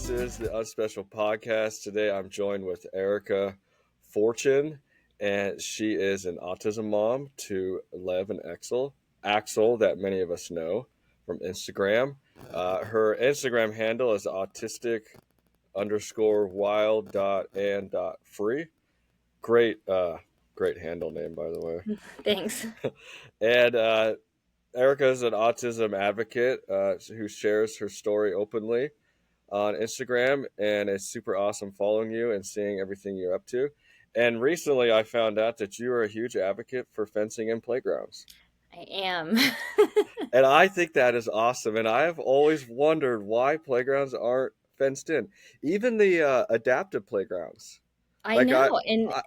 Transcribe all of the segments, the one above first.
This is the Unspecial Podcast. Today I'm joined with Erica Fortune, and she is an autism mom to Lev and Axel, that many of us know from Instagram. Her Instagram handle is autistic_wild.and.free. Great handle name, by the way. Thanks. And Erica is an autism advocate who shares her story openly on Instagram, and it's super awesome following you and seeing everything you're up to. And recently, I found out that you are a huge advocate for fencing in playgrounds. I am. And I think that is awesome. And I have always wondered why playgrounds aren't fenced in, even the adaptive playgrounds. I Like know. And I,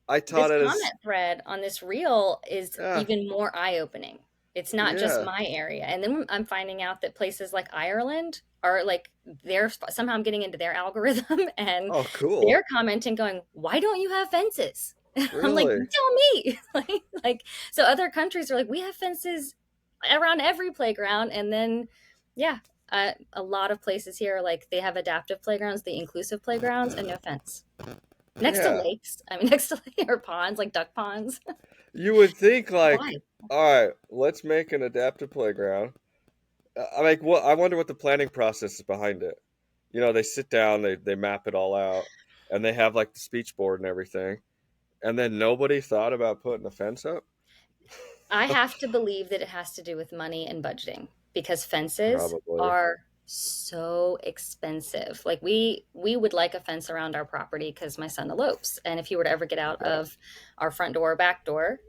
I taught this it as comment thread on this reel is yeah, even more eye-opening. It's not just yeah. my area. And then I'm finding out that places like Ireland are like, they're somehow I'm getting into their algorithm and Oh, cool. they're commenting going, why don't you have fences? I'm like, Really? you tell me. So other countries are like, we have fences around every playground. And then, yeah, a lot of places here are like, they have adaptive playgrounds, the inclusive playgrounds, and no fence. Next to Yeah. lakes. I mean, next to or ponds, like duck ponds. You would think like, Why? all right, let's make an adaptive playground. I wonder what the planning process is behind it. You know, they sit down, they map it all out, and they have like the speech board and everything. And then nobody thought about putting a fence up? I have to believe that it has to do with money and budgeting because fences Probably. are so expensive. Like we would like a fence around our property because my son elopes, and if he were to ever get out Yeah. of our front door or back door,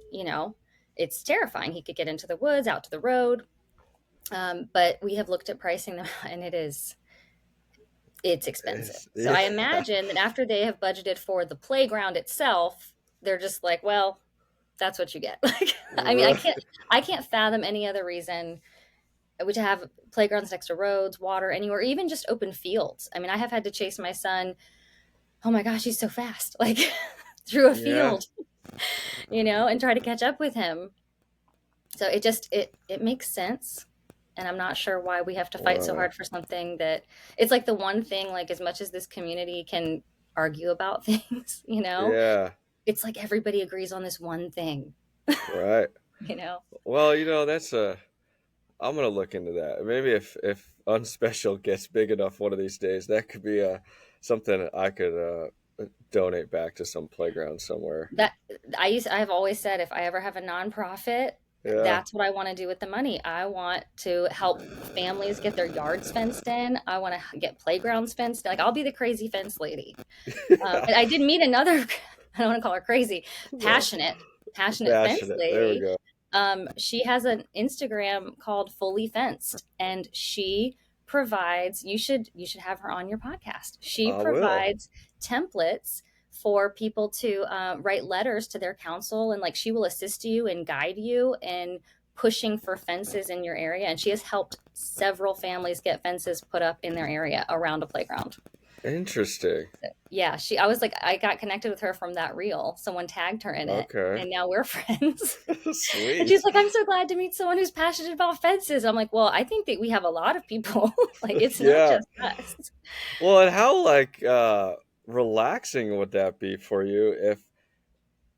it's terrifying. He could get into the woods, out to the road. But we have looked at pricing them, and it's expensive. So Yeah. I imagine that after they have budgeted for the playground itself, they're just like, well, that's what you get. Like, I mean, Right. I can't fathom any other reason to have playgrounds next to roads, water, anywhere, even just open fields. I mean, I have had to chase my son. Oh my gosh, he's so fast, like through a Yeah. field, and try to catch up with him. So it makes sense. And I'm not sure why we have to fight so Wow. hard for something that it's like the one thing, like as much as this community can argue about things, Yeah. it's like everybody agrees on this one thing, Right. you know? Well, that's I'm gonna look into that. Maybe if Unspecial gets big enough one of these days, that could be something I could donate back to some playground somewhere. That I've always said if I ever have a nonprofit, Yeah. that's what I want to do with the money. I want to help families get their yards fenced in. I want to get playgrounds fenced in. Like I'll be the crazy fence lady. Yeah. And I did meet another, I don't want to call her crazy, No. passionate fence Passionate. There we lady. go. She has an Instagram called Fully Fenced, and she provides. You should have her on your podcast. She I will. provides templates for people to write letters to their council, and like she will assist you and guide you in pushing for fences in your area. And she has helped several families get fences put up in their area around a playground. Interesting. Yeah, I got connected with her from that reel. Someone tagged her in it, Okay. and now we're friends. And she's Sweet. like, I'm so glad to meet someone who's passionate about fences. I'm like, well, I think that we have a lot of people. Like, it's not Yeah. just us. Well, and how like relaxing would that be for you if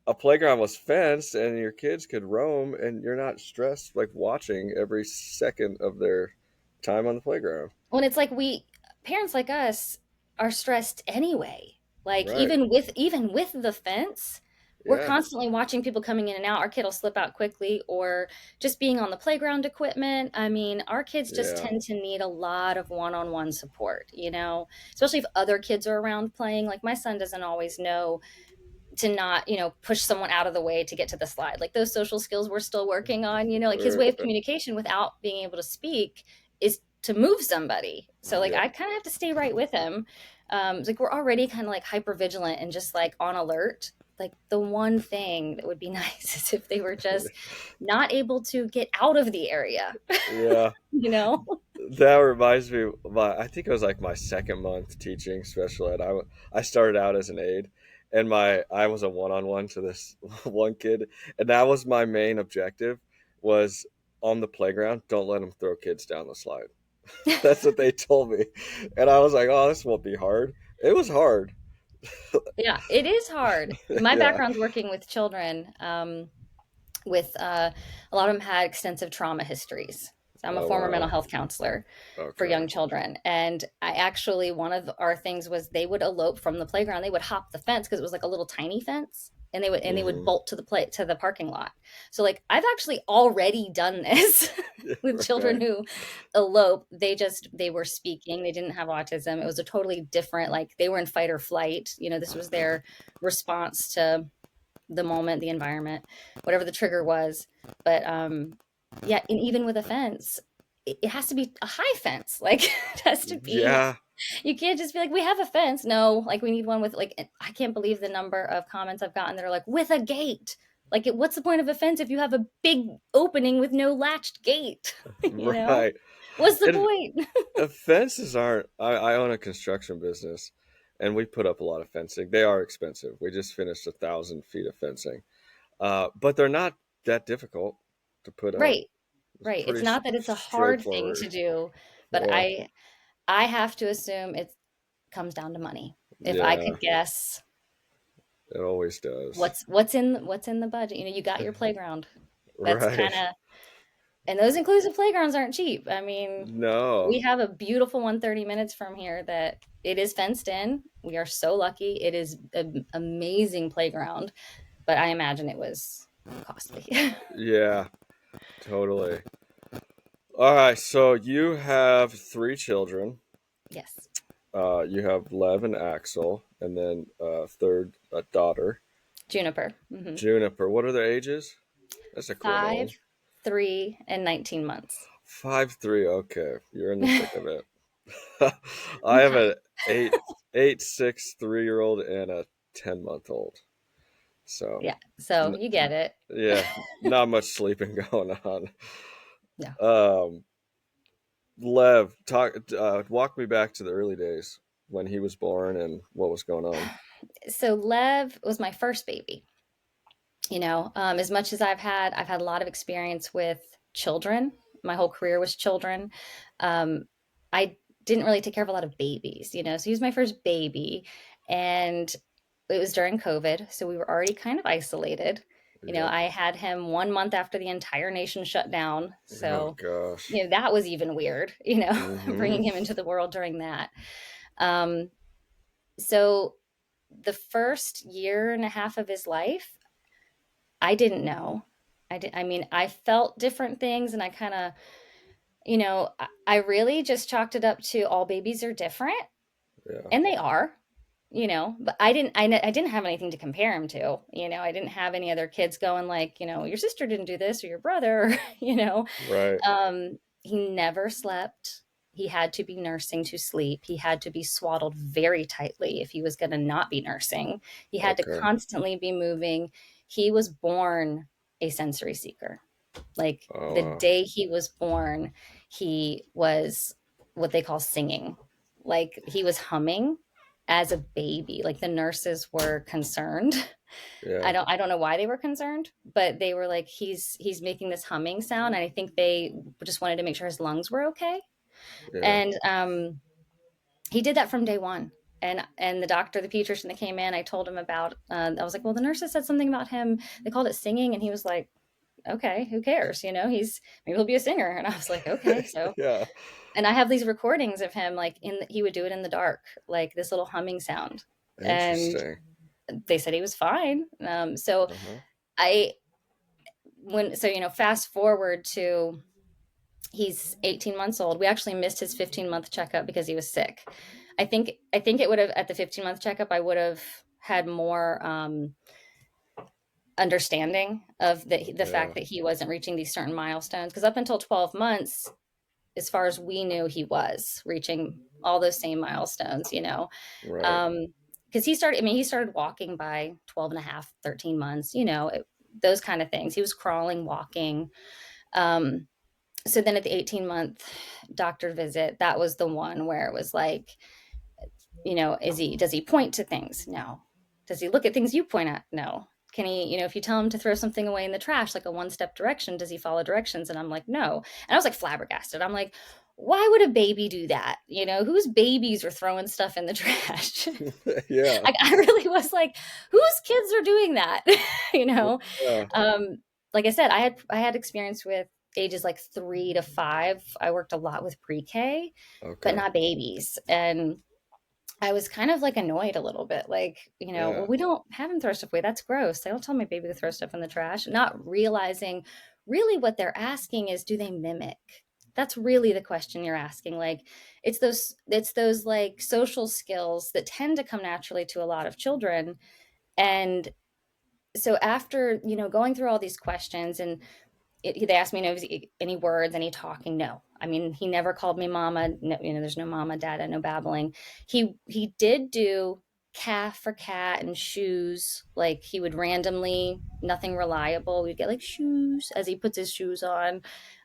a playground was fenced and your kids could roam and you're not stressed like watching every second of their time on the playground? When it's like parents like us are stressed anyway. Like Right. even with the fence, we're Yeah. constantly watching people coming in and out. Our kid will slip out quickly, or just being on the playground equipment. I mean, our kids just Yeah. tend to need a lot of one-on-one support, especially if other kids are around playing. Like my son doesn't always know to not, push someone out of the way to get to the slide. Like those social skills we're still working on, like his way of communication without being able to speak is to move somebody. So like Yep. I kind of have to stay right with him. It's like we're already kind of like hyper vigilant and just like on alert. Like the one thing that would be nice is if they were just not able to get out of the area, Yeah. you know? That reminds me, I think it was like my second month teaching special ed. I started out as an aide, and I was a one-on-one to this one kid, and that was my main objective was on the playground. Don't let them throw kids down the slide. That's what they told me. And I was like, oh, this won't be hard. It was hard. Yeah, it is hard. My Yeah. background's working with children. With a lot of them had extensive trauma histories. So I'm a Oh, former mental wow. health counselor for Okay. young children, and I actually one of our things was they would elope from the playground. They would hop the fence because it was like a little tiny fence, and they would Hmm. bolt to the parking lot. So like I've actually already done this with children Right. who elope. They were speaking. They didn't have autism. It was a totally different, like they were in fight or flight. This was their response to the moment, the environment, whatever the trigger was. But yeah, and even with a fence, it has to be a high fence. Like it has to be. Yeah. You can't just be like, we have a fence. No, like we need one with like. I can't believe the number of comments I've gotten that are like with a gate. Like, what's the point of a fence if you have a big opening with no latched gate? you know, Right. what's the And point? fences aren't, I own a construction business and we put up a lot of fencing. They are expensive. We just finished 1,000 feet of fencing. But they're not that difficult to put up. Right, It's right. It's pretty not that it's a hard thing straightforward. to do, but Yeah. I have to assume it comes down to money. If I Yeah. could guess It always does. what's in the budget, you got your playground. That's kind Right. of and those inclusive playgrounds aren't cheap. I mean, No. we have a beautiful one 30 minutes from here that it is fenced in. We are so lucky. It is an amazing playground, but I imagine it was costly. Yeah, totally. All right. So you have three children. Yes. You have Lev and Axel, and then third a daughter, Juniper. Juniper. What are their ages? That's a cool Five, name. 3, and 19 months. 5'3". Okay, you're in the thick of it. I I'm have kind. an eight, 6, 3 year old and a 10-month-old. So, Yeah. So n- you get it. yeah, not much sleeping going on. Yeah. Um, Lev, walk me back to the early days when he was born and what was going on. So Lev was my first baby. As much as I've had a lot of experience with children. My whole career was children. um, I didn't really take care of a lot of babies, so he was my first baby. And it was during COVID, so we were already kind of isolated. Yep. I had him 1 month after the entire nation shut down, Oh so gosh. that was even weird, Mm-hmm. bringing him into the world during that. um, so the first year and a half of his life, I didn't know. I mean, I felt different things, and I kind of, I really just chalked it up to all babies are different, Yeah. and they are, but I didn't have anything to compare him to. I didn't have any other kids going like, your sister didn't do this or your brother, Right. He never slept. He had to be nursing to sleep. He had to be swaddled very tightly if he was going to not be nursing. He had to Okay. constantly be moving. He was born a sensory seeker. Like Oh the wow. day he was born, he was what they call singing. Like he was humming as a baby. Like the nurses were concerned. I Yeah. don't I don't know why they were concerned, but they were like, he's making this humming sound, and I think they just wanted to make sure his lungs were okay. Yeah. And he did that from day one. And the doctor, the pediatrician that came in, I told him about. I was like, well, the nurses said something about him. They called it singing, and he was like, okay, who cares? Maybe he'll be a singer. And I was like, okay. So, Yeah. and I have these recordings of him, like he would do it in the dark, like this little humming sound. And Interesting. they said he was fine. So Uh-huh. I, fast forward to he's 18 months old. We actually missed his 15-month checkup because he was sick. I think it would have, at the 15-month checkup, I would have had more understanding of the Yeah. fact that he wasn't reaching these certain milestones, because up until 12 months, as far as we knew, he was reaching all those same milestones. Right. um because he started walking by 12 and a half, 13 months, those kind of things. He was crawling, walking. So then at the 18-month doctor visit, that was the one where it was like, does he point to things? No. Does he look at things you point at? No. Can he, if you tell him to throw something away in the trash, like a one step direction, does he follow directions? And I'm like, no. And I was like flabbergasted. I'm like, why would a baby do that? You know, whose babies are throwing stuff in the trash? Yeah. Like, I really was like, whose kids are doing that? you know, Yeah. um, like I said, I had experience with ages like 3 to 5. I worked a lot with pre-K, but Okay. not babies, and I was kind of like annoyed a little bit, like, well, Yeah. we don't have them throw stuff away. That's gross. They don't tell my baby to throw stuff in the trash. Not realizing really what they're asking is, do they mimic? That's really the question you're asking. Like, it's those like social skills that tend to come naturally to a lot of children. And so after, going through all these questions, and they asked me, any words, any talking. No, I mean, he never called me mama. No, there's no mama, dada, no babbling. He did do calf for cat and shoes. Like, he would randomly, nothing reliable. We'd get like shoes as he puts his shoes on,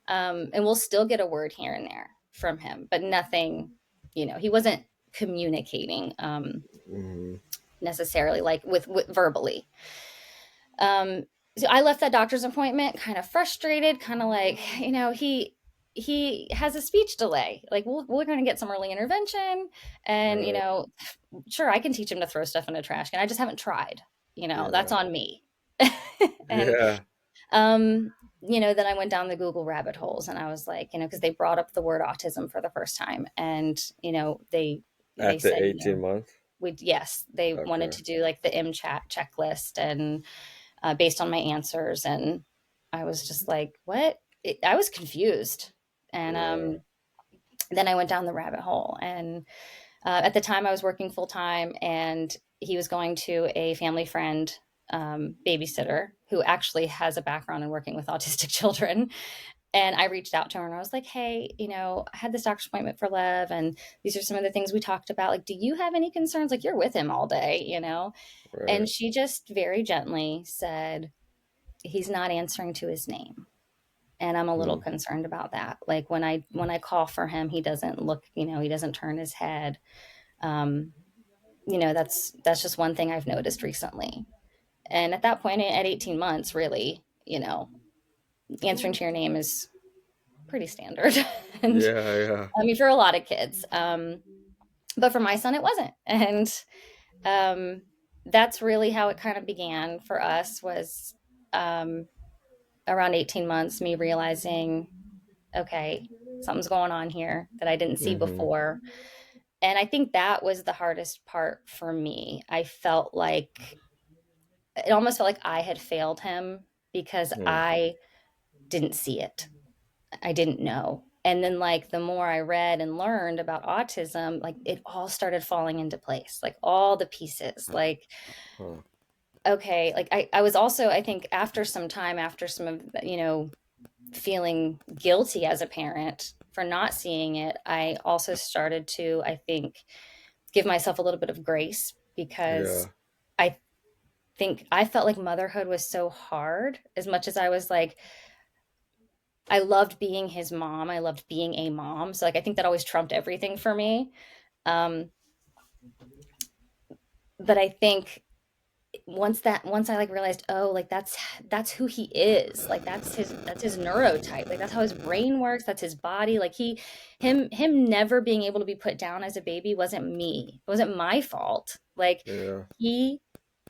and we'll still get a word here and there from him, but nothing. He wasn't communicating, Hmm. necessarily, like with verbally. um, so I left that doctor's appointment kind of frustrated, kind of like, he has a speech delay. Like, we're going to get some early intervention, and Right. sure, I can teach him to throw stuff in a trash can. I just haven't tried. That's Yeah. on me. and Yeah. um, then I went down the Google rabbit holes, and I was like, because they brought up the word autism for the first time, and they At the said, 18 month. yes, they wanted Okay. to do like the MChat checklist, and based on my answers. And I was just like, what? I was confused. And Yeah. then I went down the rabbit hole. And at the time, I was working full time, and he was going to a family friend, babysitter, who actually has a background in working with autistic children. And I reached out to her, and I was like, hey, I had this doctor's appointment for Lev, and these are some of the things we talked about. Like, do you have any concerns? Like, you're with him all day. And Right. she just very gently said, he's not answering to his name, and I'm a little Mm. concerned about that. Like, when I call for him, he doesn't look, he doesn't turn his head. um that's just one thing I've noticed recently. And at that point, at 18 months, really, answering to your name is pretty standard. And Yeah. Yeah. I mean, for a lot of kids, but for my son it wasn't. And that's really how it kind of began for us, was um, around 18 months, me realizing, okay, something's going on here that I didn't see Hmm. before. And I think that was the hardest part for me. I felt like it almost felt like I had failed him because Mm. I didn't see it. I didn't know. And then, like, the more I read and learned about autism, like, it all started falling into place, like all the pieces. Like, Huh. okay, like, I was also, I think, after some time, after some of, feeling guilty as a parent for not seeing it, I also started to, I think, give myself a little bit of grace, because Yeah. I think I felt like motherhood was so hard. As much as I was like, I loved being his mom, I loved being a mom. So, like, I think that always trumped everything for me. Um, but I think once I like realized, oh, like, that's who he is. Like, that's his neurotype. Like, that's how his brain works. That's his body. Like, him never being able to be put down as a baby wasn't me. It wasn't my fault. Like, Yeah. he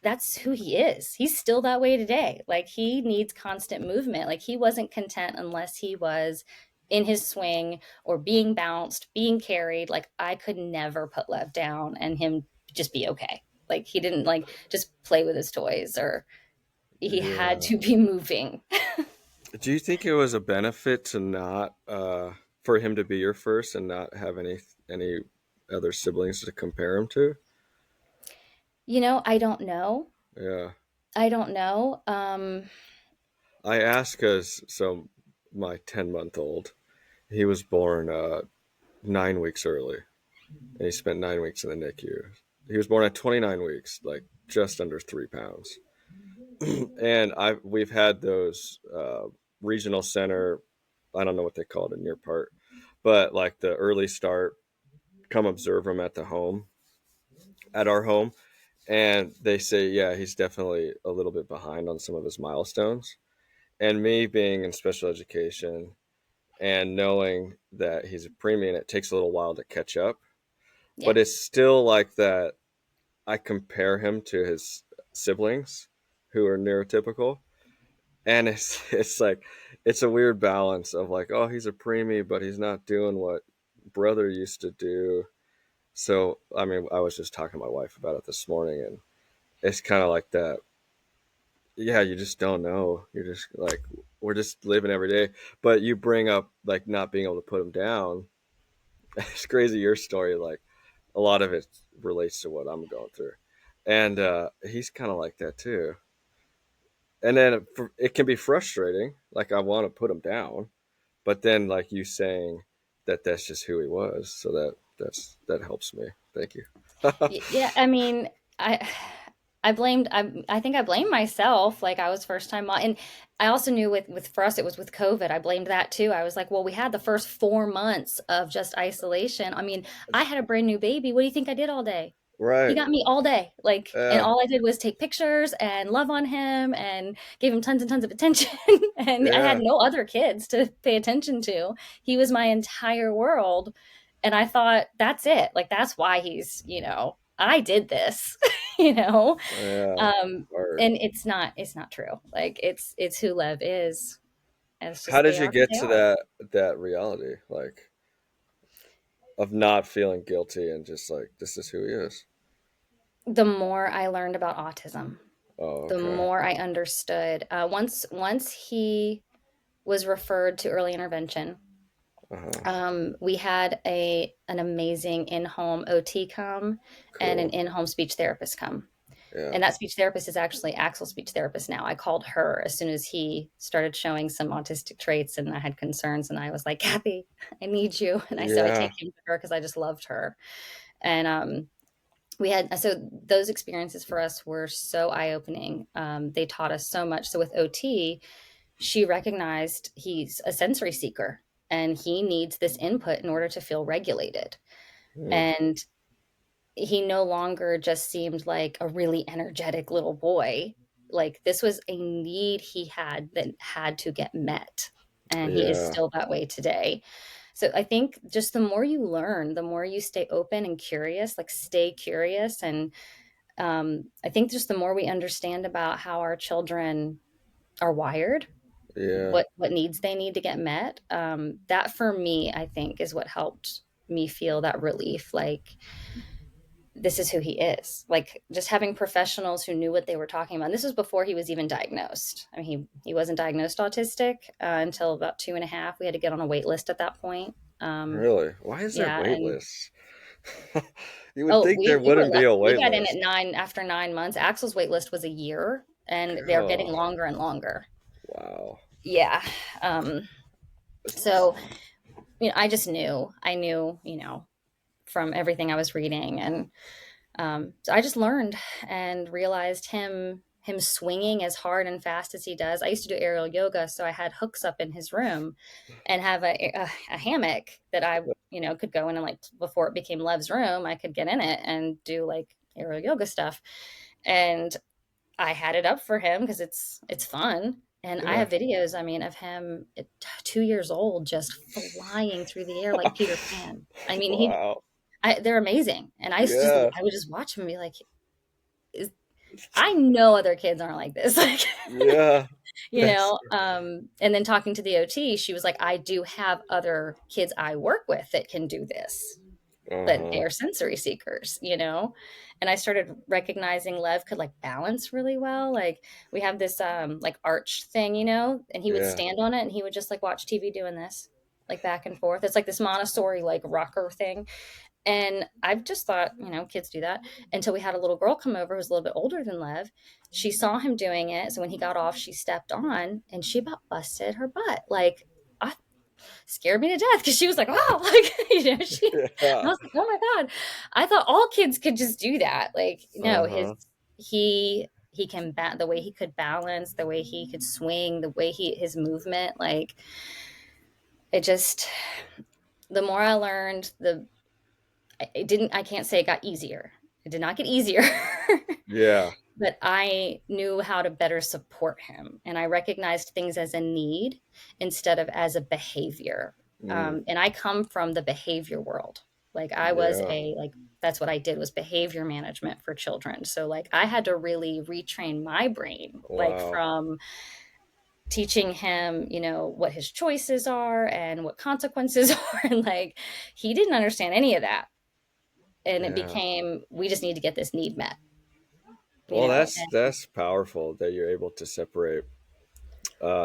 that's who he is. He's still that way today. Like, he needs constant movement. Like, he wasn't content unless he was in his swing or being bounced, being carried. Like, I could never put Lev down and him just be okay. Like, he didn't like just play with his toys, or he had Yeah. to be moving. Do you think it was a benefit to not for him to be your first and not have any other siblings to compare him to? I don't know. Yeah. I don't know. I ask because so my 10-month-old, he was born 9 weeks early, and he spent 9 weeks in the NICU. He was born at 29 weeks, like just under 3 pounds. And we've had those regional center, I don't know what they call it in your part, but like the early start, come observe him at the home, at our home, and they say, yeah, he's definitely a little bit behind on some of his milestones. And me being in special education, and knowing that he's a preemie and it takes a little while to catch up, Yeah. but it's still like that. I compare him to his siblings who are neurotypical, and it's like it's a weird balance of like, oh, he's a preemie, but he's not doing what brother used to do. So I mean, I was just talking to my wife about it this morning, and it's kind of like that. Yeah, you just don't know. You're just like, we're just living every day. But you bring up like not being able to put him down. It's crazy your story. Like a lot of it relates to what I'm going through, and he's kind of like that too. And then it can be frustrating. Like I want to put him down, but then like you saying that that's just who he was. So that helps me. Thank you. Yeah, I mean, I I think I blamed myself. Like I was first time mom, and I also knew with for us it was with COVID. I blamed that too. I was like, well, we had the first 4 months of just isolation. I mean, I had a brand new baby. What do you think I did all day? He Right. got me all day, like, and Yeah. all I did was take pictures and love on him and gave him tons and tons of attention. And I had Yeah. no other kids to pay attention to. He was my entire world. And I thought, that's it. Like, that's why he's, I did this, you know? Yeah. Um, Hard. and it's not true. Like, it's who Lev is. And it's How just, did they you are who get they to are. that reality, like of not feeling guilty and just like this is who he is? The more I learned about autism, Oh, the okay. more I understood. Once he was referred to early intervention, Uh huh. we had an amazing in-home OT come and an Cool. in-home speech therapist come. Yeah. And that speech therapist is actually Axel's speech therapist now. I called her as soon as he started showing some autistic traits and I had concerns. And I was like, Kathy, I need you. And I said, I Yeah. take him to her because I just loved her. And we had, so those experiences for us were so eye-opening. They taught us so much. So with OT, she recognized he's a sensory seeker and he needs this input in order to feel regulated. Mm. And he no longer just seemed like a really energetic little boy. Like this was a need he had that had to get met. And he is Yeah. still that way today. So I think just the more you learn, the more you stay open and curious, like stay curious. And I think just the more we understand about how our children are wired, Yeah. what needs they need to get met, that for me, I think, is what helped me feel that relief. Like this is who he is. Like just having professionals who knew what they were talking about. And this was before he was even diagnosed. I mean, he wasn't diagnosed autistic until about 2.5. We had to get on a wait list at that point. Really? Why is there Yeah, wait and lists? You would oh, think there we were wouldn't be lucky. a We wait got in at list. 9 after 9 months. Axel's wait list was a year, and they're getting Oh, longer and longer. wow. Yeah. Um, so I just knew. I knew, from everything I was reading, and so I just learned and realized him swinging as hard and fast as he does. I used to do aerial yoga, so I had hooks up in his room and have a hammock that I could go in and like before it became Lev's room, I could get in it and do like aerial yoga stuff. And I had it up for him because it's fun. And I Yeah. have videos, I mean, of him at 2 years old just flying through the air like Peter Pan. I mean, Wow. they're amazing. And Yeah. I would just watch him and be like, is, I know other kids aren't like this. Like, Yeah. That's and then talking to the OT, she was like, I do have other kids I work with that can do this, but uh-huh. they're sensory seekers. And I started recognizing Lev could like balance really well. Like we have this like arch thing, and he would Yeah. stand on it and he would just like watch TV doing this, like back and forth. It's like this Montessori like rocker thing. And I've just thought, kids do that until we had a little girl come over who's a little bit older than Lev. She saw him doing it. So when he got off, she stepped on and she about busted her butt. Like, I scared me to death because she was like, oh, like, I Yeah. was like, oh my God. I thought all kids could just do that. Like, no, Uh-huh. he can the way he could balance, the way he could swing, the way his movement, like it just, the more I learned, I can't say it got easier. It did not get easier. Yeah. but I knew how to better support him. And I recognized things as a need instead of as a behavior. Mm, And I come from the behavior world. Like I was yeah. like, that's what I did was behavior management for children. So like I had to really retrain my brain, like Wow. from teaching him, what his choices are and what consequences are. And like, he didn't understand any of that. And it Yeah. became, we just need to get this need met, Well, and that's powerful that you're able to separate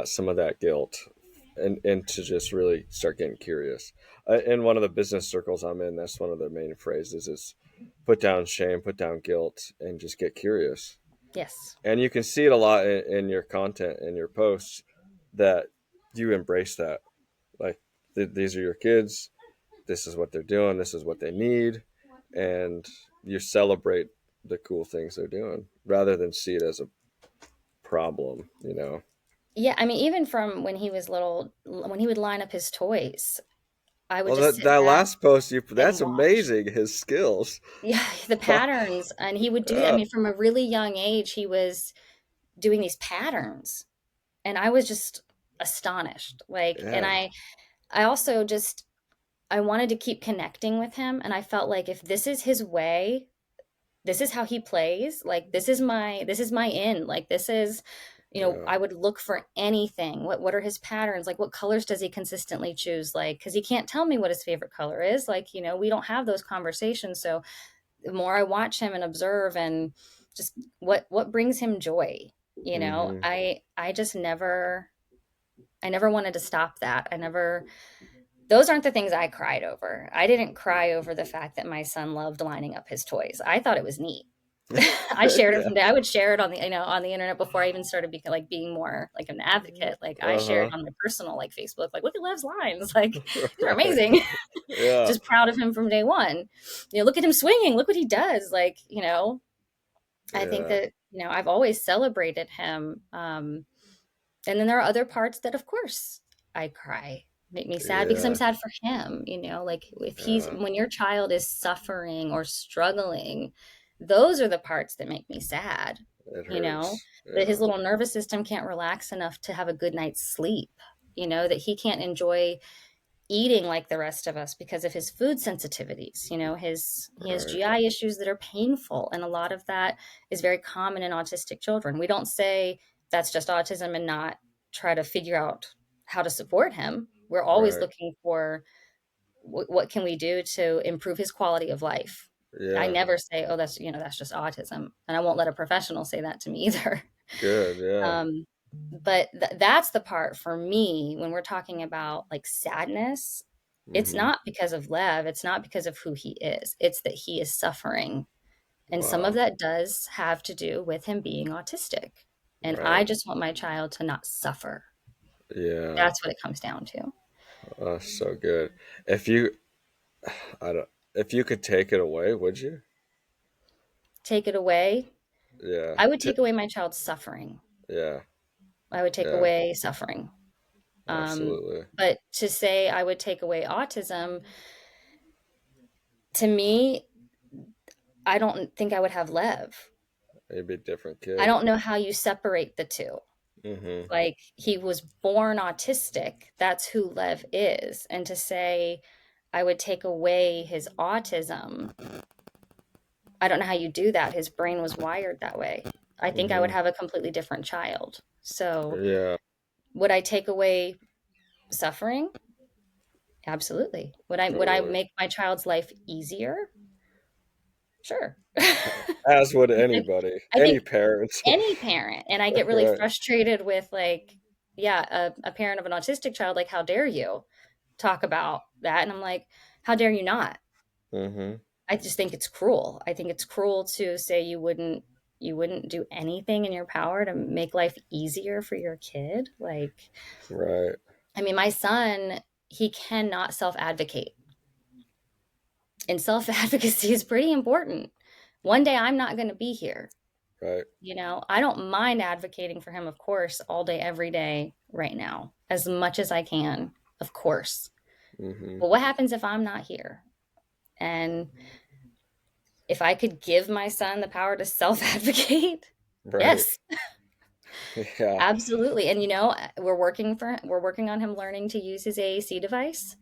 some of that guilt and to just really start getting curious. In one of the business circles I'm in, that's one of the main phrases is put down shame, put down guilt, and just get curious. yes. And you can see it a lot in your content and your posts that you embrace that. Like these are your kids. This is what they're doing. This is what they need, and you celebrate the cool things they're doing rather than see it as a problem. You know. Yeah, I mean, even from when he was little, when he would line up his toys, I would Well, just that sit back last post you and that's watch. amazing. His skills. Yeah, the patterns, and he would do that. I Yeah, mean, from a really young age, he was doing these patterns, and I was just astonished. Like, and yeah, I also just I wanted to keep connecting with him, and I felt like if this is his way, this is how he plays, like this is my in, like this is, yeah. I would look for anything. What are his patterns, like what colors does he consistently choose, like because he can't tell me what his favorite color is, like we don't have those conversations. So the more I watch him and observe and just what brings him joy, Mm-hmm. I just never wanted to stop that. I never Those aren't the things I cried over. I didn't cry over the fact that my son loved lining up his toys. I thought it was neat. I shared it Yeah. from day. I would share it on the internet before I even started being more like an advocate. Like I Uh shared huh. on my personal like Facebook, like look at Lev's lines, like these are Right. amazing. Yeah. Just proud of him from day one. Look at him swinging. Look what he does. Like I think Yeah. that I've always celebrated him. And then there are other parts that, of course, I cry, make me sad because I'm Yeah. sad for him. Like if Yeah. when your child is suffering or struggling, those are the parts that make me sad, It you know, hurts. that his Yeah. little nervous system can't relax enough to have a good night's sleep, that he can't enjoy eating like the rest of us because of his food sensitivities. He has Right. GI issues that are painful, and a lot of that is very common in autistic children. We don't say that's just autism and not try to figure out how to support him. We're always Right. looking for what can we do to improve his quality of life. I Yeah. never say, oh, that's just autism, and I won't let a professional say that to me either. Good. Yeah. um, but that's the part for me when we're talking about like sadness. It's Mm-hmm. not because of Lev, it's not because of who he is. It's that he is suffering. And some of Wow. that does have to do with him being autistic. And I Right. just want my child to not suffer. Yeah. That's what it comes down to. So good. If you, I don't. If you could take it away, would you? Take it away. Yeah. I would take away my child's suffering. Yeah. I would take Yeah. away suffering. Um, Absolutely. but to say I would take away autism, to me, I don't think I would have Lev. Maybe a different I kid. don't know how you separate the two. Mm-hmm. Like he was born autistic. That's who Lev is. And to say I would take away his autism, I don't know how you do that. His brain was wired that way. I think I would Mm-hmm. have a completely different child. So, Yeah. would I take away suffering? Absolutely. Would I Totally. make my child's life easier? Sure. As would I think anybody, I any think parents. any parent, and I get really Right. frustrated with like, yeah, a parent of an autistic child, like, how dare you talk about that? And I'm like, how dare you not? Mm-hmm. I just think it's cruel. I think it's cruel to say you wouldn't do anything in your power to make life easier for your kid. Like, Right. I mean, my son, he cannot self-advocate. And self-advocacy is pretty important. One day I'm not going to be here. Right. I don't mind advocating for him, of course, all day, every day, right now, as much as I can, of course. Mm-hmm. But what happens if I'm not here? And if I could give my son the power to self advocate, Right. Yes, Yeah. absolutely. And we're working on him learning to use his AAC device.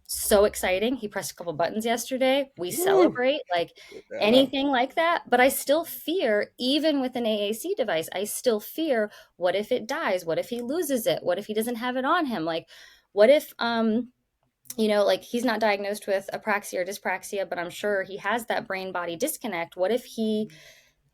So exciting. He pressed a couple buttons yesterday. We Woo! celebrate, like Yeah. anything like that. But I still fear, even with an AAC device, I still fear, what if it dies? What if he loses it? What if he doesn't have it on him? Like, what if like he's not diagnosed with apraxia or dyspraxia, but I'm sure he has that brain body disconnect. What if he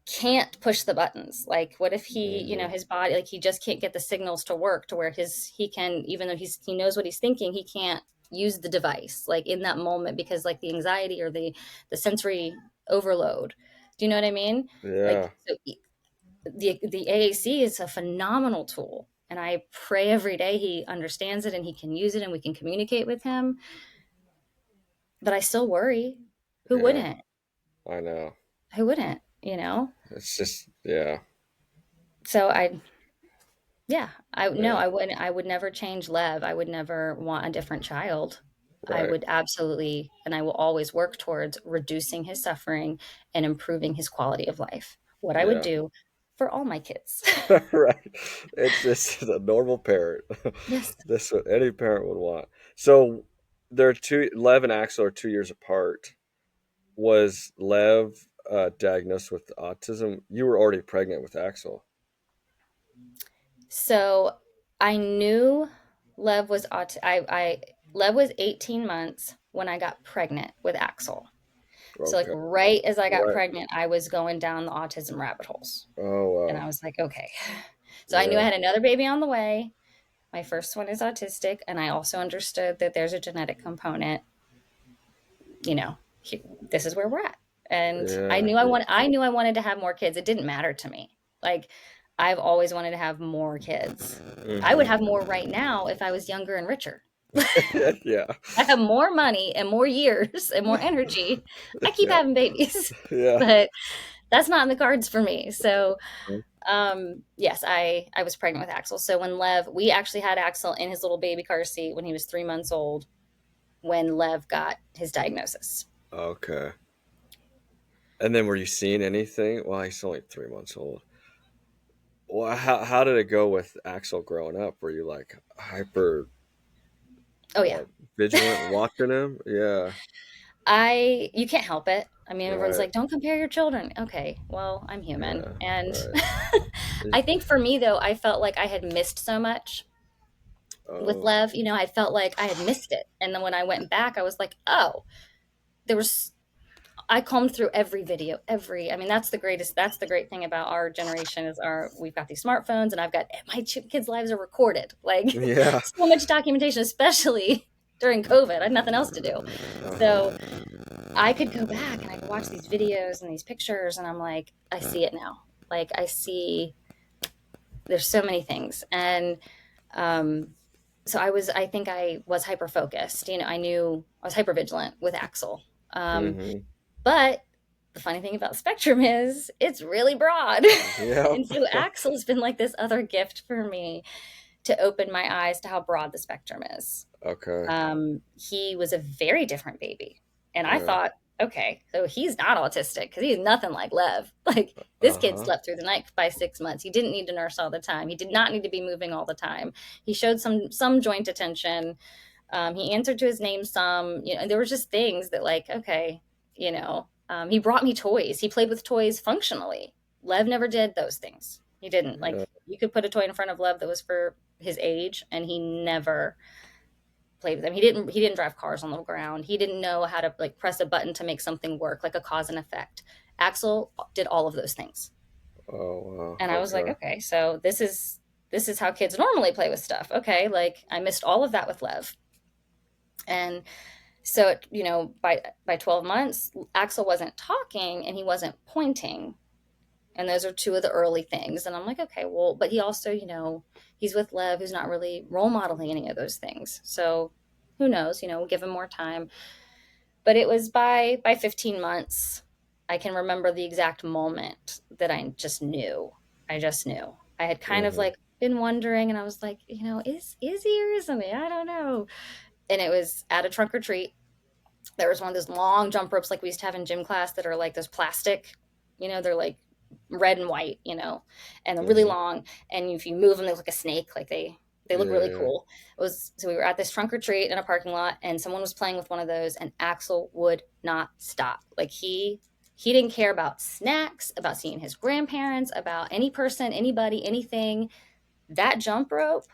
can't push the buttons? Like, what if he, Hmm. his body, like he just can't get the signals to work to where he can, even though he knows what he's thinking, he can't use the device like in that moment because like the anxiety or the sensory overload. Do you know what I mean? Like, Yeah. so the AAC is a phenomenal tool, and I pray every day he understands it and he can use it and we can communicate with him. But I still worry. Who Yeah. wouldn't? I know. Who wouldn't? You know. It's just, yeah. So yeah, I no, Yeah. I wouldn't. I would never change Lev. I would never want a different child. I Right. would absolutely, and I will always work towards reducing his suffering and improving his quality of life. What I would Yeah. do for all my kids. Right. It's just a normal parent. Yes. This what any parent would want. So they're two. Lev and Axel are 2 years apart. Was Lev diagnosed with autism? You were already pregnant with Axel. So I knew Lev was Lev was 18 months when I got pregnant with Axel. So like Okay. right as I got Right. pregnant, I was going down the autism rabbit holes. Oh And wow. I was like, okay. So I knew I Yeah. had another baby on the way. My first one is autistic, and I also understood that there's a genetic component. You know, this is where we're at. And Yeah. I knew I wanted to have more kids. It didn't matter to me. Like I've always wanted to have more kids. I would Hmm. have more right now if I was younger and richer. Yeah. I have more money and more years and more energy. I keep Yeah. having babies. Yeah. But that's not in the cards for me. So yes, I was pregnant with Axel. So when Lev, we actually had Axel in his little baby car seat when he was 3 months old when Lev got his diagnosis. Okay. And then were you seeing anything? Well, he's only 3 months old. Well, how did it go with Axel growing up? Were you like hyper Oh yeah. vigilant watching him? Yeah. I You can't help it. I mean, everyone's Right. like, don't compare your children. Okay, well, I'm human. Yeah. And Right. I think for me though, I felt like I had missed so much with Oh. Lev. I felt like I had missed it. And then when I went back, I was like, oh, there was I combed through every video, I mean, that's the great thing about our generation is we've got these smartphones and I've got my kids' lives are recorded. Like Yeah. so much documentation, especially during COVID. I had nothing else to do. Uh huh. So I could go back and I could watch these videos and these pictures and I'm like, I see it now. Like I see there's so many things. And um so I think I was hyper focused. I knew I was hyper vigilant with Axel. Um, Hmm. but the funny thing about Spectrum is it's really broad. Yeah. And so Axel's been like this other gift for me to open my eyes to how broad the spectrum is. Okay. He was a very different baby. And I Yeah. thought, okay, so he's not autistic because he's nothing like Lev. Like this Uh kid huh. slept through the night by 6 months. He didn't need to nurse all the time. He did not need to be moving all the time. He showed some joint attention. He answered to his name some. There were just things that like, okay, he brought me toys. He played with toys functionally. Lev never did those things. He didn't. Yeah. Like you could put a toy in front of Lev that was for his age, and he never played with them. He didn't drive cars on the ground. He didn't know how to like press a button to make something work, like a cause and effect. Axel did all of those things. Oh wow. And I was like, Okay. okay, so this is how kids normally play with stuff. Okay, like I missed all of that with Lev. And so by 12 months, Axel wasn't talking and he wasn't pointing. And those are two of the early things. And I'm like, okay, well, but he also, he's with Lev, who's not really role modeling any of those things. So who knows, we'll give him more time. But it was by 15 months, I can remember the exact moment that I just knew. I just knew. I had kind of Hmm. like been wondering, and I was like, is he or isn't he? I don't know. And it was at a trunk or treat. There was one of those long jump ropes like we used to have in gym class that are like those plastic, they're like red and white, and they're really Mm-hmm. long. And if you move them, they look like a snake. Like they look really Yeah. cool. It was so we were at this trunk or treat in a parking lot, and someone was playing with one of those, and Axel would not stop. Like he didn't care about snacks, about seeing his grandparents, about any person, anybody, anything. That jump rope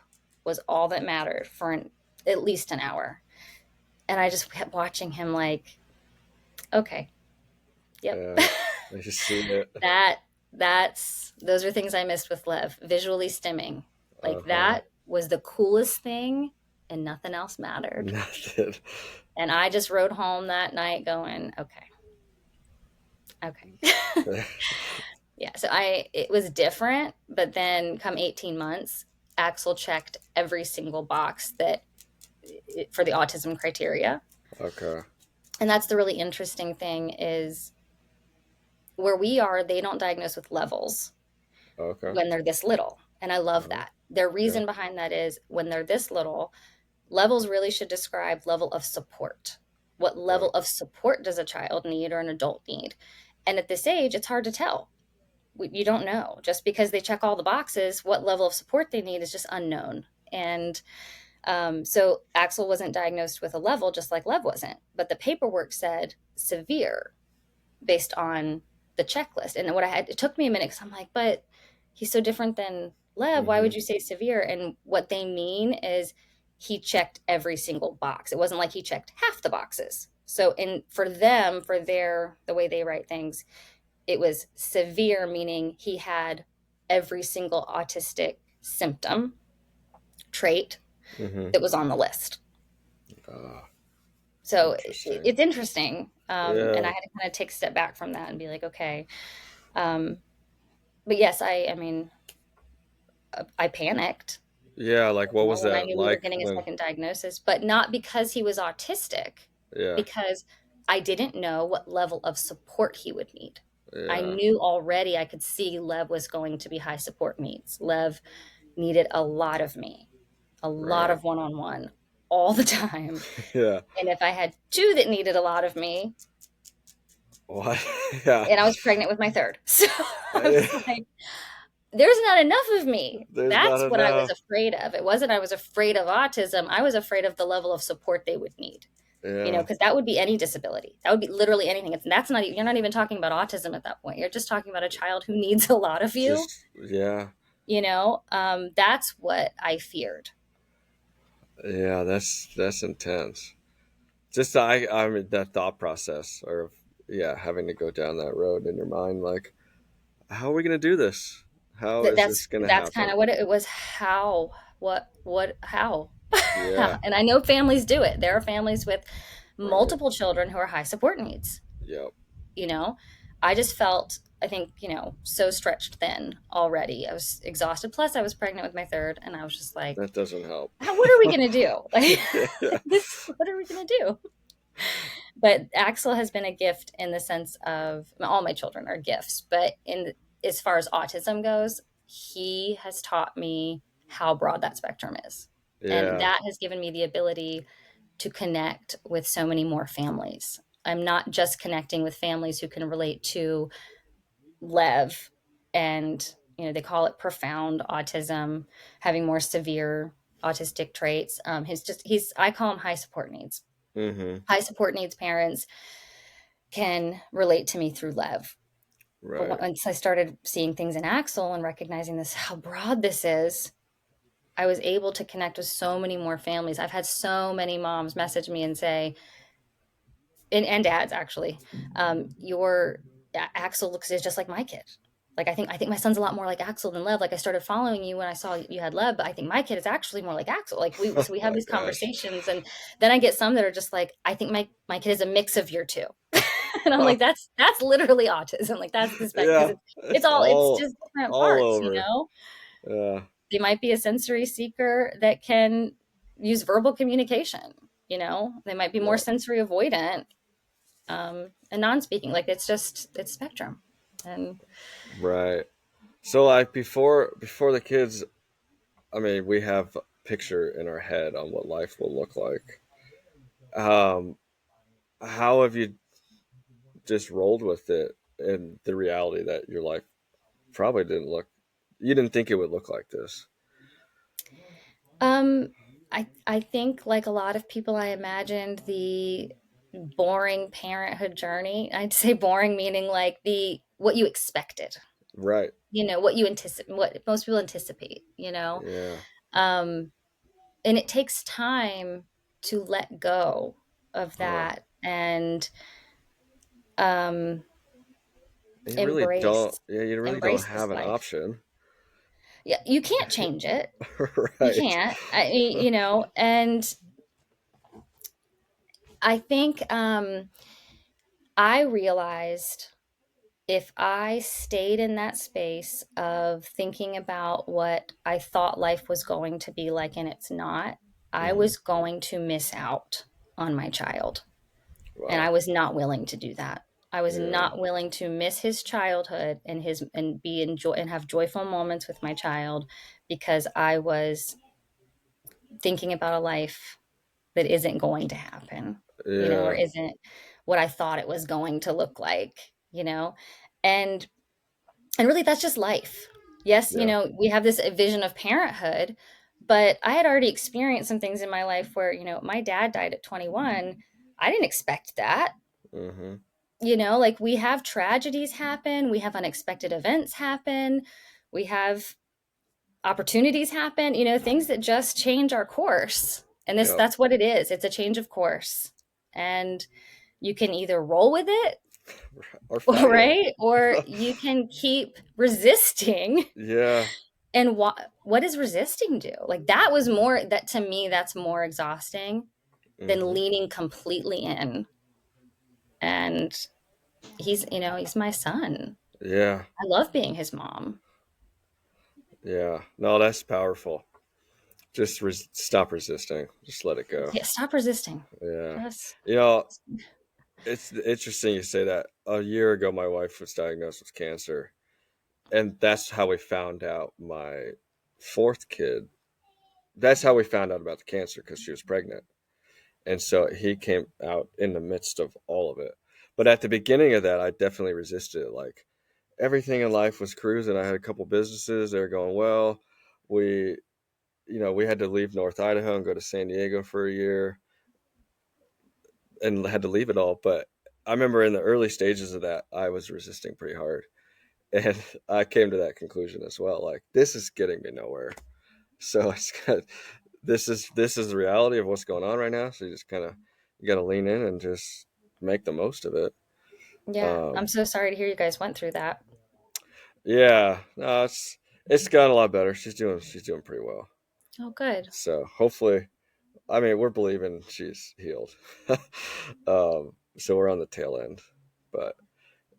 was all that mattered for at least an hour. And I just kept watching him like, okay, yep. Yeah. I just see it. that that's those are things I missed with Lev. Visually stimming. Like Uh-huh. that was the coolest thing and nothing else mattered. Nothing. And I just rode home that night going, okay, okay. Yeah, so I it was different, but then come 18 months, Axel checked every single box that for the autism criteria. Okay. And that's the really interesting thing is where we are, they don't diagnose with levels Okay. when they're this little. And I love Uh-huh. that. Their Yeah. reason behind that is when they're this little, levels really should describe level of support. What Yeah. level of support does a child need or an adult need? And at this age, it's hard to tell. You don't know. Just because they check all the boxes, what level of support they need is just unknown. And so Axel wasn't diagnosed with a level, just like Lev wasn't. But the paperwork said severe based on the checklist. And what I had, it took me a minute because I'm like, but he's so different than Lev. Why Mm-hmm. would you say severe? And what they mean is he checked every single box. It wasn't like he checked half the boxes. So in for them, for their the way they write things, it was severe, meaning he had every single autistic symptom, trait Mm-hmm. that was on the list. Ah, So interesting. it's interesting. And I Yeah. had to kind of take a step back from that and be like, okay. Um, but yes, I mean, I panicked, Yeah, like what was when I that knew we were like getting a when second diagnosis, but not because he was autistic, yeah, because I didn't know what level of support he would need. I yeah, knew already I could see Lev was going to be high support needs. Lev needed a lot of me, a lot right. of one on one all the time. Yeah. And if I had two that needed a lot of me, What? Yeah. and I was pregnant with my third. So I Yeah. was like, there's not enough of me. There's not That's what I was enough. afraid of. It wasn't I was afraid of autism. I was afraid of the level of support they would need. Yeah. Because that would be any disability. That would be literally anything. That's not, you're not even talking about autism at that point. You're just talking about a child who needs a lot of you. Just yeah. That's what I feared. Yeah, that's intense. Just I mean that thought process or yeah, having to go down that road in your mind like how are we going to do this? How That is that's this going to that's kind happen? of what it was. How, what, how? Yeah. And I know families do it. There are families with Right. multiple children who are high support needs. Yep. you know I just felt, I think, so stretched thin already. I was exhausted, plus I was pregnant with my third, and I was just like, That doesn't help. what are we going to do? Like, Yeah. what are we going to do? But Axel has been a gift in the sense of, all my children are gifts, but in as far as autism goes, he has taught me how broad that spectrum is, and Yeah. that has given me the ability to connect with so many more families. I'm not just connecting with families who can relate to Lev, and they call it profound autism, having more severe autistic traits. He's I call him high support needs. Mhm. High support needs parents can relate to me through Lev. But Right. once I started seeing things in Axel and recognizing this, how broad this is, I was able to connect with so many more families. I've had so many moms message me and say, and dads actually, your Axel looks is just like my kid. Like, I think my son's a lot more like Axel than Lev. Like, I started following you when I saw you had Lev, but I think my kid is actually more like Axel. Like, Oh we have my these gosh. conversations, and then I get some that are just like, I think my kid is a mix of your two. And I'm like, that's literally autism. Like, that's the spec, because Yeah. it's It's all, it's all just different all parts. over. Yeah. They might be a sensory seeker that can use verbal communication. They might be more Yeah. sensory avoidant, and non-speaking. Like, it's spectrum. And Right. So like before the kids, I mean, we have a picture in our head on what life will look like. Um, how have you just rolled with it and the reality that your life? probably didn't look. You didn't think it would look like this, Um, I think like a lot of people, I imagined the boring parenthood journey. I'd say boring meaning like the what you expected, right? what you anticipate, what most people anticipate, Yeah, Um, and it takes time to let go of huh? that and um You really don't. embrace Yeah, you really don't embrace have this an life. option, Yeah, you can't change it. You right? can't. And I think I realized if I stayed in that space of thinking about what I thought life was going to be like and it's not, I Hmm. was going to miss out on my child. And I Wow. was not willing to do that. I was Yeah. not willing to miss his childhood and be enjoy and have joyful moments with my child because I was thinking about a life that isn't going to happen, or Yeah. isn't what I thought it was going to look like. And and really that's just life. Yes, Yeah. we have this vision of parenthood, but I had already experienced some things in my life where, my dad died at 21. I didn't expect that. Hmm. Like we have tragedies happen, we have unexpected events happen, we have opportunities happen, things that just change our course. And Yep. that's what it is. It's a change of course. And you can either roll with it, Or fight it. right? Or you can keep resisting. Yeah. And what does resisting do? Like that to me, that's more exhausting than Hmm. leaning completely in. And he's my son. Yeah. I love being his mom. Yeah. No, that's powerful. Just stop resisting. Just let it go. Yeah, stop resisting. Yeah. Just You know, it's interesting you say that. A year ago, my wife was diagnosed with cancer, and that's how we found out my fourth kid. That's how we found out about the cancer because she was pregnant. And so he came out in the midst of all of it. But at the beginning of that, I definitely resisted it. Like everything in life was cruising. I had a couple businesses, they were going well. We, we had to leave North Idaho and go to San Diego for a year and had to leave it all. But I remember in the early stages of that, I was resisting pretty hard. And I came to that conclusion as well. Like, this is getting me nowhere. So it's kind of, this is the reality of what's going on right now. So you got to lean in and just make the most of it. Yeah, I'm Um, so sorry to hear you guys went through that. yeah, no, it's gotten a lot better. She's doing pretty well. Oh, good. So hopefully, I mean, we're believing she's healed. So we're on the tail end, but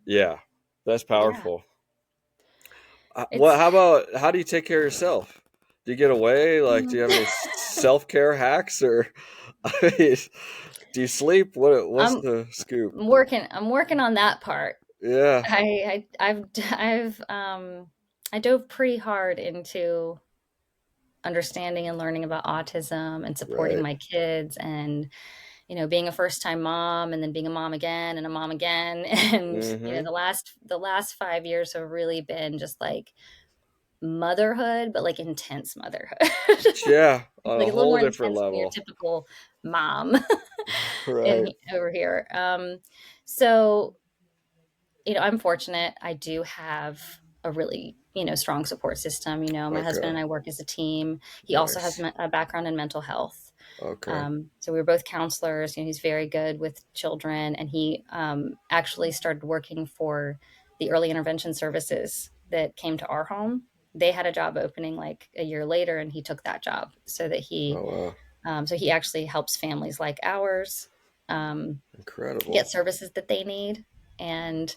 yeah, that's Yeah. powerful. What? It's How do you take care of yourself? Do you get away? Like, do mm, you have any self care hacks, or I mean, do you sleep? What's I'm the scoop? I'm working on that part. Yeah. I dove pretty hard into understanding and learning about autism and supporting Right. my kids and being a first time mom and then being a mom again and a mom again. And Mm-hmm. the last 5 years have really been just like motherhood, but like intense motherhood. Yeah, on a Like a little whole more different intense than your level. typical mom in Right. over here. So I'm fortunate. I do have a really, strong support system. My husband Okay. and I work as a team. He also has Nice. a background in mental health. Okay. So we were both counselors. He's very good with children, and he actually started working for the early intervention services that came to our home. They had a job opening like a year later, and he took that job Oh wow. so he actually helps families like ours um, Incredible. get services that they need. And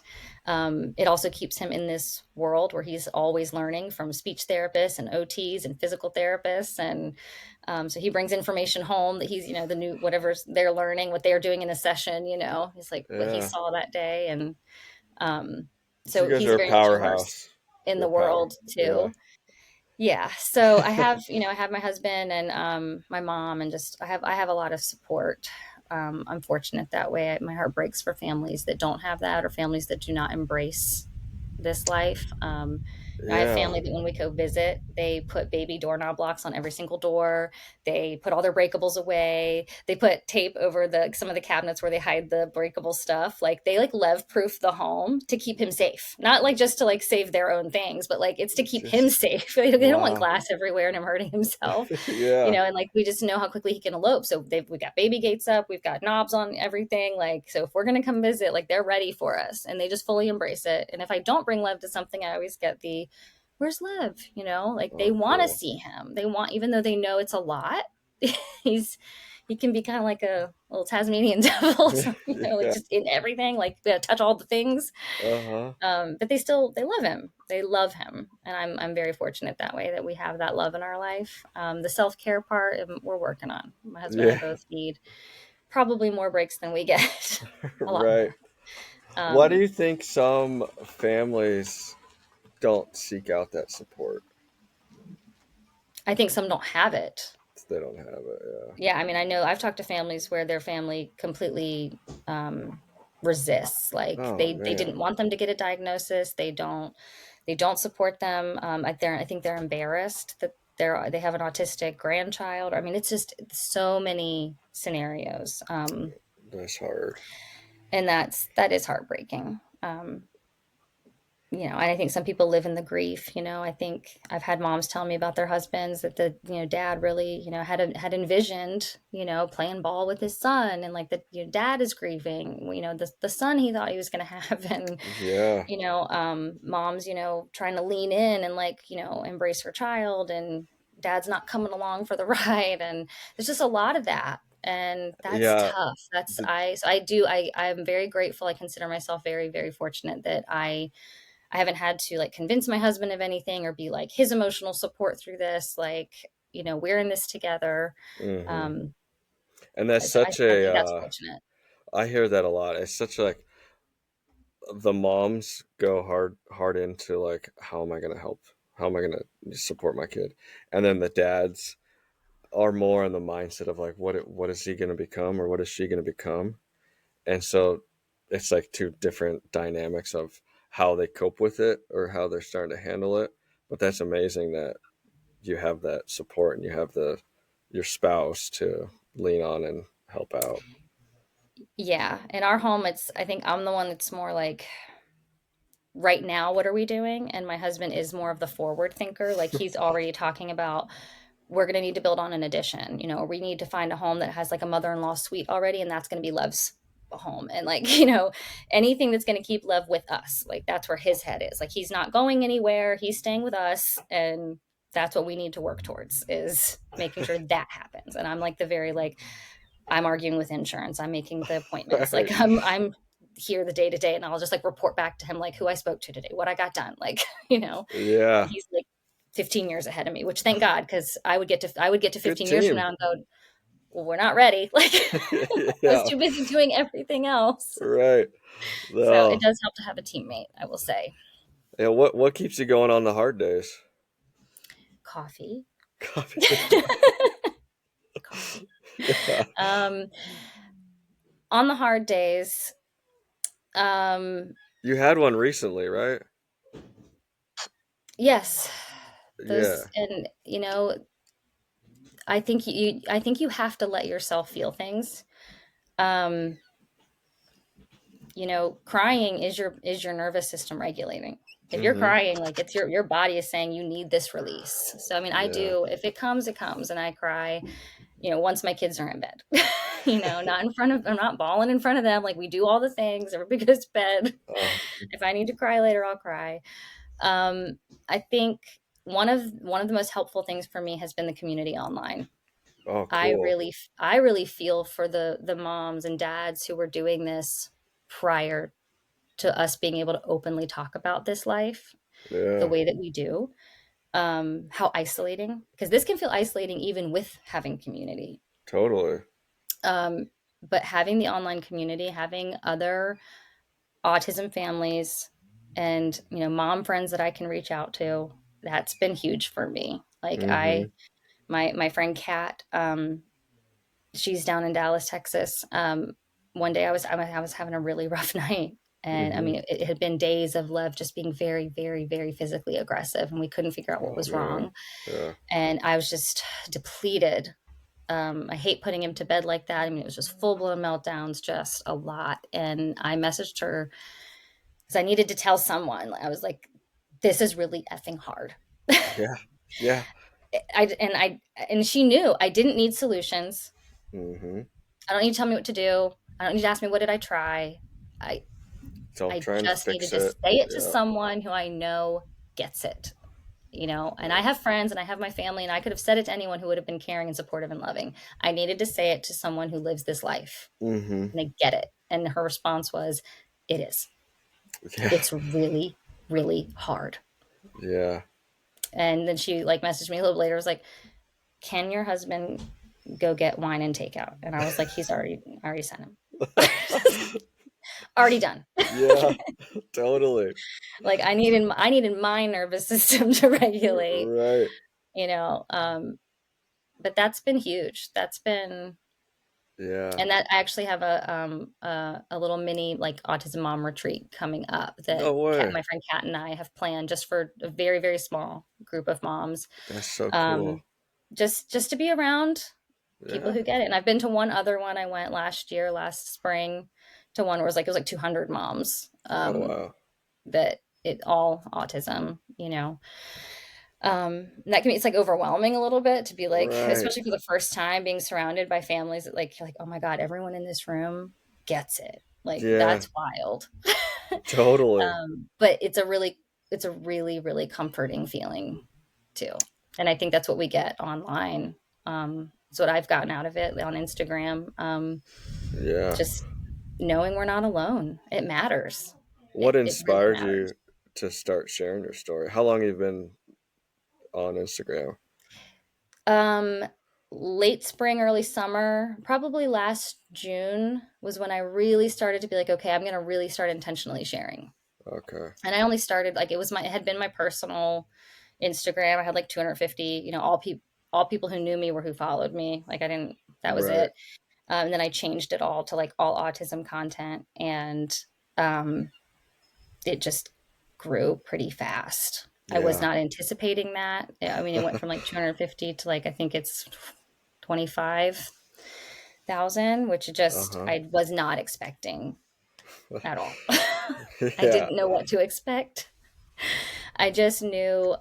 it also keeps him in this world where he's always learning from speech therapists and OTs and physical therapists. And so he brings information home that he's, the new, whatever they're learning, what they're doing in a session, he's like what he Yeah. saw that day. And um, So so you guys he's are a very much immersed powerhouse. in You're the a power. world Yeah. too. Yeah. So I have my husband and my mom, and just I have a lot of support. I'm fortunate that way. My heart breaks for families that don't have that, or families that do not embrace this life. I have Yeah. family that when we go visit, they put baby doorknob locks on every single door. They put all their breakables away. They put tape over the some of the cabinets where they hide the breakable stuff. Like they like lev proof the home to keep him safe. Not like just to like save their own things, but like it's to keep him Just safe. They don't want wow. glass everywhere and him hurting himself, Yeah. and like we just know how quickly he can elope. So we got baby gates up, we've got knobs on everything. Like so, if we're gonna come visit, like they're ready for us, and they just fully embrace it. And if I don't bring Lev to something, I always get the where's Lev? Like they Oh, want to cool. see him. They want, even though they know it's a lot. he's he can be kind of like a little Tasmanian devil, so, like Yeah. just in everything, like touch all the things. Uh-huh. But they love him. They love him, and I'm very fortunate that way that we have that love in our life. The self care part we're working on. My husband and I Yeah. both need probably more breaks than we get, a lot Right. more. Why do Um, you think some families don't seek out that support? I think some don't have it. They don't have it. Yeah, I mean, I know I've talked to families where their family completely resists. Yeah. Like Oh they man. didn't want them to get a diagnosis. They don't support them. I think they're embarrassed that they have an autistic grandchild. I mean, it's just so many scenarios, That's hard. and that is heartbreaking. And I think some people live in the grief. I think I've had moms tell me about their husbands that the dad really had envisioned playing ball with his son, and like the dad is grieving the son he thought he was going to have, and Yeah. moms trying to lean in and like embrace her child, and dad's not coming along for the ride, and there's just a lot of that, and that's Yeah. tough. That's The, I so I do I'm very grateful. I consider myself very, very fortunate that I haven't had to like convince my husband of anything or be like his emotional support through this. Like, we're in this together. hmm Um, And that's so such I a think that's fortunate. I hear that a lot. It's such like the moms go hard into like how am I going to help? How am I going to support my kid? And then the dads are more in the mindset of like what is he going to become or what is she going to become? And so it's like two different dynamics of how they cope with it or how they're starting to handle it. But that's amazing that you have that support and you have the your spouse to lean on and help out. Yeah. In our home, I think I'm the one that's more like, right now, what are we doing? And my husband is more of the forward thinker. Like he's already talking about, we're going to need to build on an addition, or we need to find a home that has like a mother-in-law suite already, and that's going to be Lev's home. And like, anything that's going to keep Lev with us, like that's where his head is. Like he's not going anywhere, he's staying with us, and that's what we need to work towards, is making sure that happens. And I'm like the very like, I'm arguing with insurance, I'm making the appointments, like Right. I'm here the day to day, and I'll just like report back to him like who I spoke to today, what I got done, like, and Yeah. he's like 15 years ahead of me, which thank God, because I would get to Good 15 years from team. now and go, well, we're not ready. Like I was Yeah. too busy doing everything else. Right. So it No. does help to have a teammate, I will say. Yeah, what keeps you going on the hard days? Coffee. Coffee. Coffee. Yeah. Um, on the hard days, um, You had one recently, right? yes, Yeah. those, and I think you have to let yourself feel things. Um, crying is your nervous system regulating. If you're Mhm. crying, like it's your body is saying you need this release. So I mean, I Yeah. do. If it comes, it comes, and I cry. Once my kids are in bed. Not in front of. I'm not bawling in front of them. Like we do all the things. Everybody goes to bed. Oh, If I need to cry later, I'll cry. I think one of the most helpful things for me has been the community online. oh, I cool. really I really feel for the moms and dads who were doing this prior to us being able to openly talk about this life the Yeah. way that we do. How isolating, because this can feel isolating even with having community. Totally. Um, but having the online community, having other autism families, and mom friends that I can reach out to, that's been huge for me. Like Mhm. my friend Kat, she's down in Dallas, Texas. One day I was having a really rough night, And I Mhm. mean, it had been days of Lev just being very, very, very physically aggressive, and we couldn't figure out what Oh was man. wrong. Yeah. And I was just depleted. I hate putting him to bed like that. I mean, it was just full blown meltdowns, just a lot. And I messaged her because I needed to tell someone. I was like, "This is really effing hard." Yeah. Yeah. And she knew I didn't need solutions. Mhm. I don't need to tell me what to do. I don't need to ask me what did I try. I So I'm I trying to just fix needed to it. say it to Yeah. someone who I know gets it. And I Yeah. have friends and I have my family, and I could have said it to anyone who would have been caring and supportive and loving. I needed to say it to someone who lives this life Mhm. and they get it. And her response was, "It is. Yeah. It's really, really hard." Yeah. And then she like messaged me a little later, was like, "Can your husband go get wine and takeout?" And I was like, I already sent him. Already done. Yeah. Totally. Like I needed my nervous system to regulate, Right. you know. But that's been huge. That's been Yeah. And that I actually have a little mini like autism mom retreat coming up No that way. My friend Kat and I have planned just for a very, very small group of moms. That's so cool. Um, just to be around people Yeah. who get it. And I've been to one other one. I went last spring, to one where it was like 200 moms, Oh wow. that it all autism. That can be it's like overwhelming a little bit to be like, Right. especially for the first time being surrounded by families that like you're like, oh my God, everyone in this room gets it. Like Yeah. that's wild. Totally. But it's a really, really comforting feeling too. And I think that's what we get online. It's what I've gotten out of it on Instagram. Yeah. Just knowing we're not alone. It matters. What It really inspired matters. you to start sharing your story? How long have you been on Instagram? Um, Late spring, early summer, probably last June was when I really started to be like, okay, I'm going to really start intentionally sharing. Okay. And I only started like it had been my personal Instagram. I had like 250, all people who knew me were who followed me. Like I didn't, that was Right. it. And then I changed it all to like all autism content, and um, it just grew pretty fast. I was Yeah. not anticipating that. I mean, it went from like 250 to like I think it's 25,000, which just Uh-huh. I was not expecting at all. I Yeah. didn't know what to expect. I just knew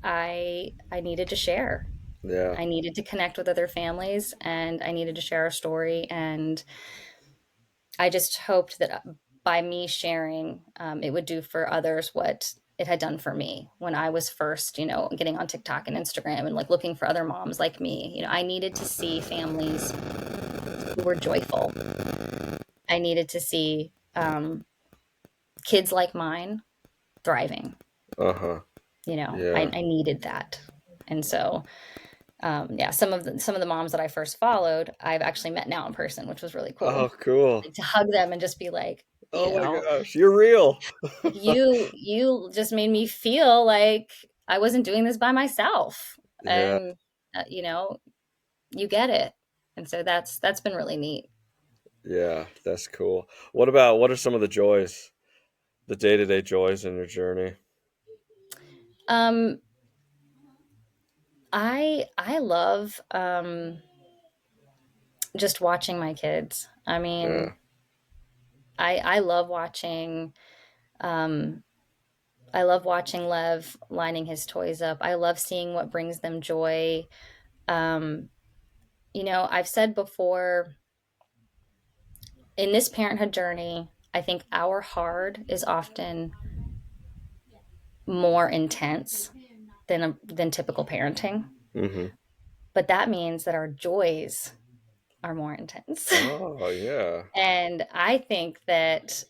I needed to share. Yeah. I needed to connect with other families, and I needed to share a story. And I just hoped that by me sharing, it would do for others what it had done for me when I was first, getting on TikTok and Instagram and like looking for other moms like me. I needed to see families who were joyful. I needed to see kids like mine thriving. Uh-huh. I, Yeah. I needed that. And so, yeah, some of the moms that I first followed, I've actually met now in person, which was really Oh, cool. cool. Like to hug them and just be like, Oh my gosh, you're real. you just made me feel like I wasn't doing this by myself, Yeah. and you get it. And so that's been really neat. Yeah, that's cool. What are some of the joys, the day-to-day joys in your journey? Um, I love just watching my kids. I Yeah. mean, I love watching. Um, I love watching Lev lining his toys up. I love seeing what brings them joy. Um, I've said before, in this parenthood journey, I think our hard is often more intense than typical parenting. Mm-hmm. But that means that our joys are more intense. Oh, yeah. And I think that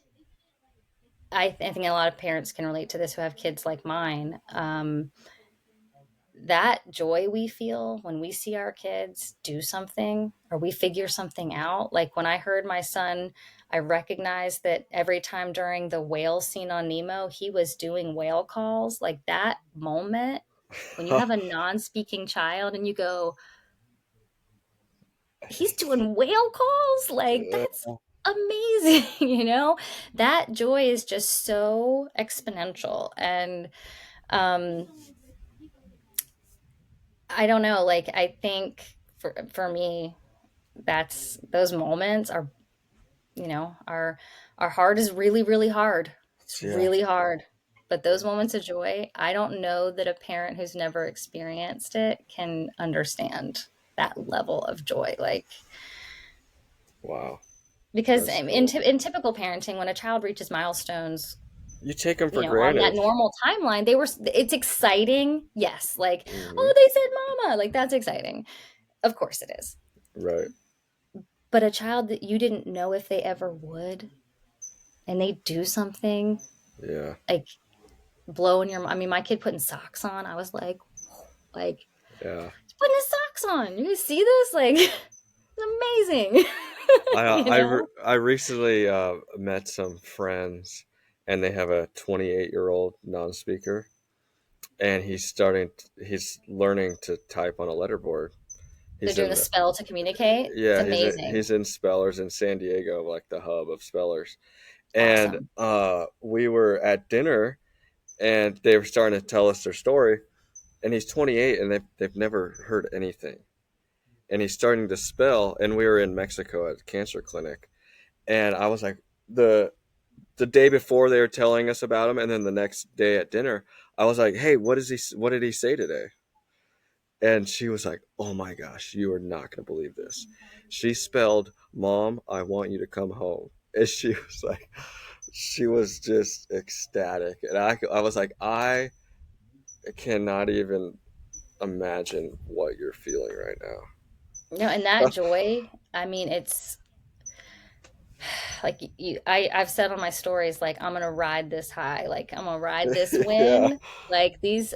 I think a lot of parents can relate to this who have kids like mine. That joy we feel when we see our kids do something or we figure something out. Like when I heard my son, I recognized that every time during the whale scene on Nemo, he was doing whale calls. Like that moment when you have a non speaking child and you go, he's doing whale calls? Like Yeah. that's amazing. That joy is just so exponential. And um I don't know, like I think for me, that's those moments are, our heart is really, really hard. It's Yeah. really hard. But those moments of joy, I don't know that a parent who's never experienced it can understand that level of joy. Like, Wow. because That's cool. in typical parenting, when a child reaches milestones, You take them for on that granted. normal timeline, it's exciting. Yes. Like, Hmm. oh, they said mama. Like, that's exciting. Of course it is. Right. But a child that you didn't know if they ever would, and they do something Yeah. like blowing I mean, my kid putting socks on, I was like, Yeah. he's putting his socks on. You see this? Like, it's amazing. I recently met some friends, and they have a 28-year-old non-speaker, and he's learning to type on a letterboard. They're He's doing the in spell to communicate. It's yeah, amazing. he's in Spellers in San Diego, like the hub of Spellers. And Awesome. we were at dinner, and they were starting to tell us their story. And he's 28, and they've never heard anything. And he's starting to spell. And we were in Mexico at a cancer clinic, and I was like, the day before they were telling us about him, and then the next day at dinner, I was like, hey, what did he say today? And she was like, oh my gosh, you are not going to believe this. She spelled, Mom, I want you to come home. And she was like, she was just ecstatic. And I was like, I cannot even imagine what you're feeling right And that now. joy, I mean, it's like I've said on my stories, like, I'm gonna ride this high, like I'm gonna ride this Yeah, win. Like these,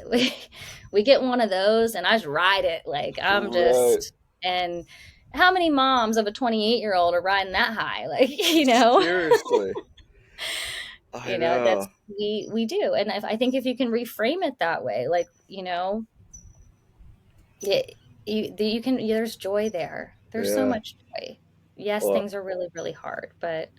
we get one of those, and I just ride it. Like I'm right. just, and how many moms of a 28-year-old are riding that high? Like, Seriously. I that's know. we do. And I think if you can reframe it that way, like, it, you can, there's joy there. There's so Yeah. much joy. Yes, Well, things are really, really hard, but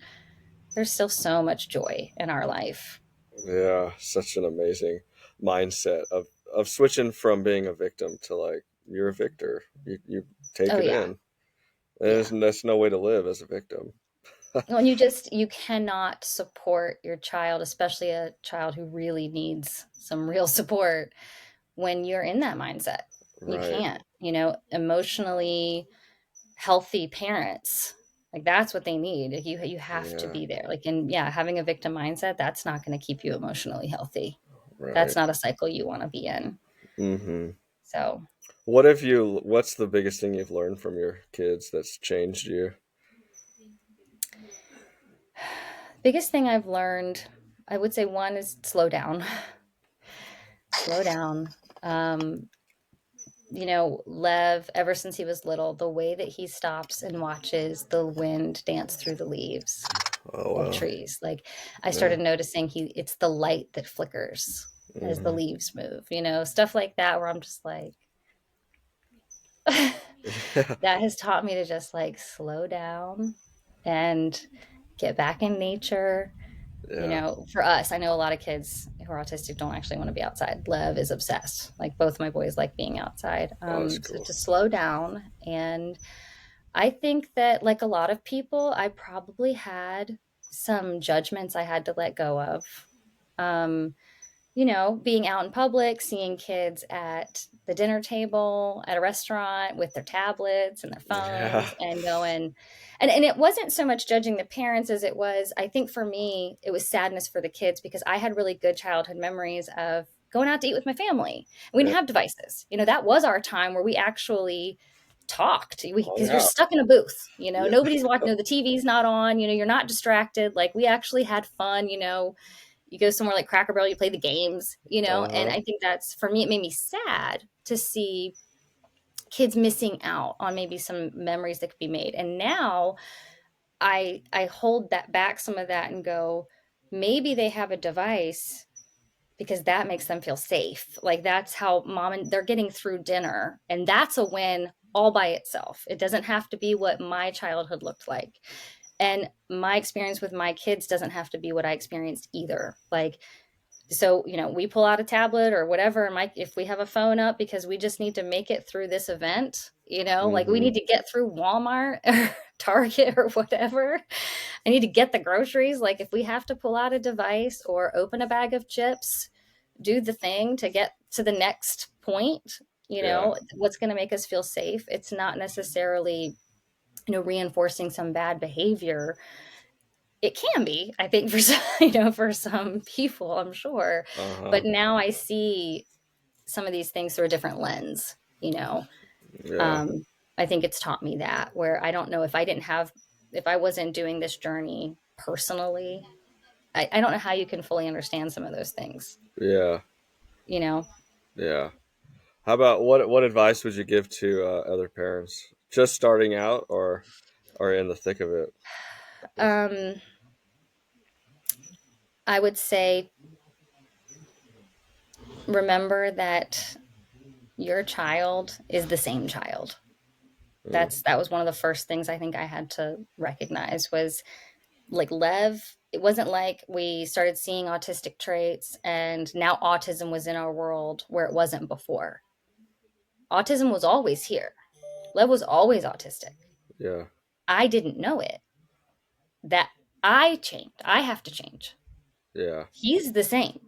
there's still so much joy in our life. yeah, such an amazing mindset of switching from being a victim to like you're a victor. You take Oh it yeah. in. Yeah. There's no way to live as a victim. When you cannot support your child, especially a child who really needs some real support when you're in that mindset. You Right. can't, emotionally healthy parents. Like that's what they need. Like you have to Yeah. be there. Like, and yeah, having a victim mindset, that's not going to keep you emotionally healthy. That's Right. not a cycle you want to be in. Hmm. So, What's the biggest thing you've learned from your kids that's changed you? biggest thing I've learned, I would say one is slow down. Slow down. Um, Lev, ever since he was little, the way that he stops and watches the wind dance through the leaves Oh of wow. trees. Like I Yeah. started noticing it's the light that flickers as the Hmm. leaves move, stuff like that where I'm just like Yeah. that has taught me to just like slow down and get back in nature. Yeah. For us, I know a lot of kids who are autistic don't actually want to be outside. Lev is obsessed. Like both my boys like being outside. Oh, that's So cool. to slow down. And I think that, like a lot of people, I probably had some judgments I had to let go of. Um, being out in public, seeing kids at the dinner table at a restaurant with their tablets and their Yeah. phones and going, and it wasn't so much judging the parents as it was, I think for me, it was sadness for the kids because I had really good childhood memories of going out to eat with my family. We Yeah. didn't have devices. That was our time where we actually talked Hung because you're out. stuck in a booth, Yeah. nobody's watching, the TV's not on, you're not distracted. Like we actually had fun, you go somewhere like Cracker Barrel, you play the games, and Uh-huh. I think that's, for me, it made me sad to see kids missing out on maybe some memories that could be made. And now I hold that back, some of that, and go, maybe they have a device because that makes them feel safe. Like that's how mom and they're getting through dinner. And that's a win all by itself. It doesn't have to be what my childhood looked like. And my experience with my kids doesn't have to be what I experienced either. Like, so, we pull out a tablet or whatever, and if we have a phone up because we just need to make it through this event, like we Mm-hmm. need to get through Walmart or Target or whatever. I need to get the groceries. Like, if we have to pull out a device or open a bag of chips, do the thing to get to the next point, Yeah. what's going to make us feel safe. It's not necessarily, reinforcing some bad behavior. It can be, I think, for some, for some people, I'm sure. Uh-huh. But now I see some of these things through a different lens, you know. Yeah. Um, I think it's taught me that, where I don't know if I wasn't doing this journey personally, I don't know how you can fully understand some of those things, Yeah. you know. Yeah. How about what advice would you give to other parents just starting out or in the thick of it with Um, I would say remember that your child is the same child. mm, That was one of the first things I think I had to recognize was like Lev. It wasn't like we started seeing autistic traits and now autism was in our world where it wasn't before. Autism was always here. Lev was always autistic. yeah. I didn't know it. That I changed. I have to change. Yeah. He's the same.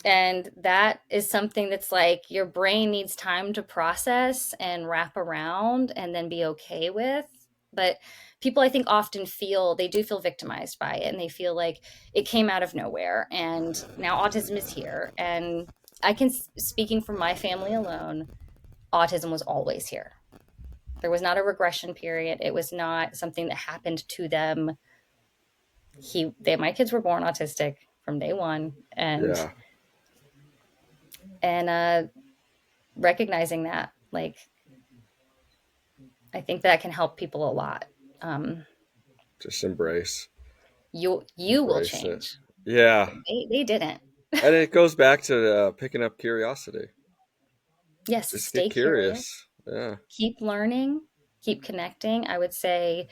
And that is something that's like your brain needs time to process and wrap around and then be okay with. But people, I think, often they do feel victimized by it and they feel like it came out of nowhere and now autism is here. And speaking from my family alone, autism was always here. There was not a regression period. It was not something that happened to them. My kids were born autistic from day one. Yeah. And recognizing that, like, I think that can help people a lot. um, Just you will embrace it. change. Yeah. They didn't. And it goes back to picking up curiosity. Yes, Just get stay curious, curious. Yeah. keep learning, keep connecting. I would say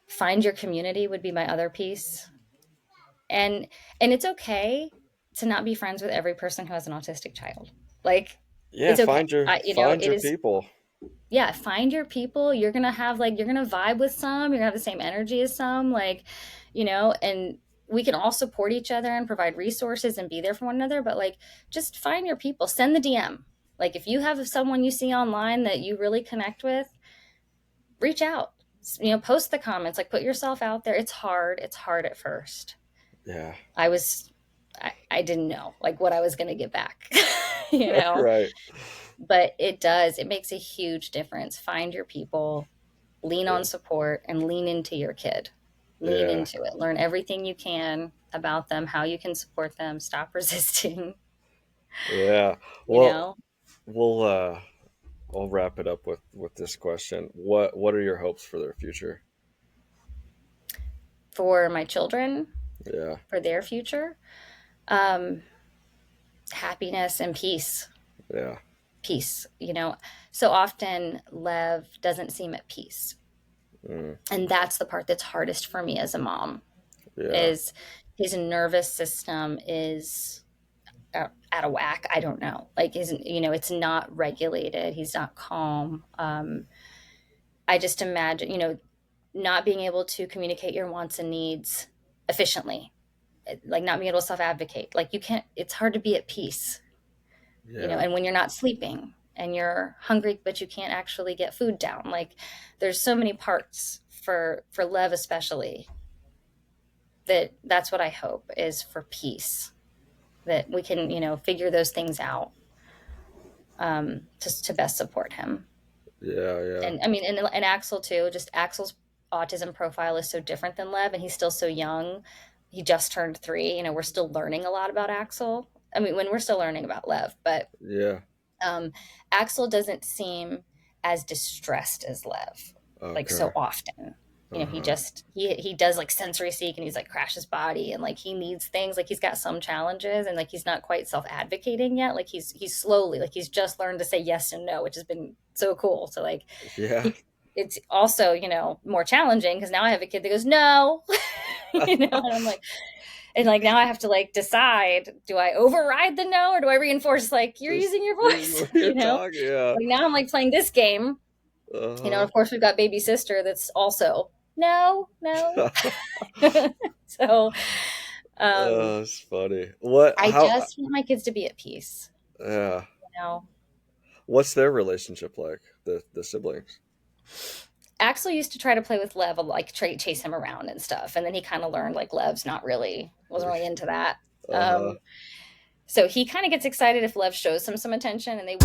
find your community would be my other piece. And it's okay to not be friends with every person who has an autistic child. Like, Yeah, it's okay. find It your is. people. Yeah, find your people. You're gonna vibe with some, you're gonna have the same energy as some, like, and we can all support each other and provide resources and be there for one another, but like, just find your people, send the DM. Like, if you have someone you see online that you really connect with, reach out. Post the comments, like, put yourself out there. It's hard at first. Yeah. I was I didn't know like what I was gonna get back, you know Right. but it makes a huge difference. Find your people, lean on Yeah. support, and lean into your kid. Lean Yeah. into it. Learn everything you can about them, how you can support them. Stop resisting, Yeah. you Well, know. we'll I'll wrap it up with this question. What are your hopes for their future? For my children, Yeah. for their future, um, happiness and peace. Yeah. Peace, So often Lev doesn't seem at peace. Mm, And that's the part that's hardest for me as a mom, yeah. is his nervous system is out of whack. I don't know. Like, isn't it's not regulated. He's not calm. I just imagine, not being able to communicate your wants and needs efficiently, like not being able to self advocate. Like, you can't. It's hard to be at peace, Yeah. and when you're not sleeping and you're hungry, but you can't actually get food down. Like, there's so many parts for Lev especially that's what I hope is for peace, that we can figure those things out, just to best support him. Yeah. Yeah. And I mean, and Axel too. Just Axel's autism profile is so different than Lev, and he's still so young. He just turned 3. We're still learning a lot about Axel. I mean, when we're still learning about Lev, but Yeah. um, Axel doesn't seem as distressed as Lev, like, so Okay. often. He Uh-huh. just he does like sensory seek, and he's like crash his body, and like he needs things, like he's got some challenges, and like he's not quite self advocating yet. Like, he's slowly, like he's just learned to say yes and no, which has been so cool. So like Yeah. it's also, more challenging because now I have a kid that goes, no, and I'm like, and like now I have to like decide, do I override the no or do I reinforce like you're Just using your voice? you're talking, yeah. Like now I'm like playing this game, Uh of course we've got baby sister that's also no, no. huh. So um Oh, it's funny. What? I How? just want my kids to be at peace, Yeah. you know. What's their relationship like? The siblings. Axel used to try to play with Lev, like chase him around and stuff, and then he kind of learned like Lev's not really wasn't really into that. Uh huh. So he kind of gets excited if Lev shows him some attention, and they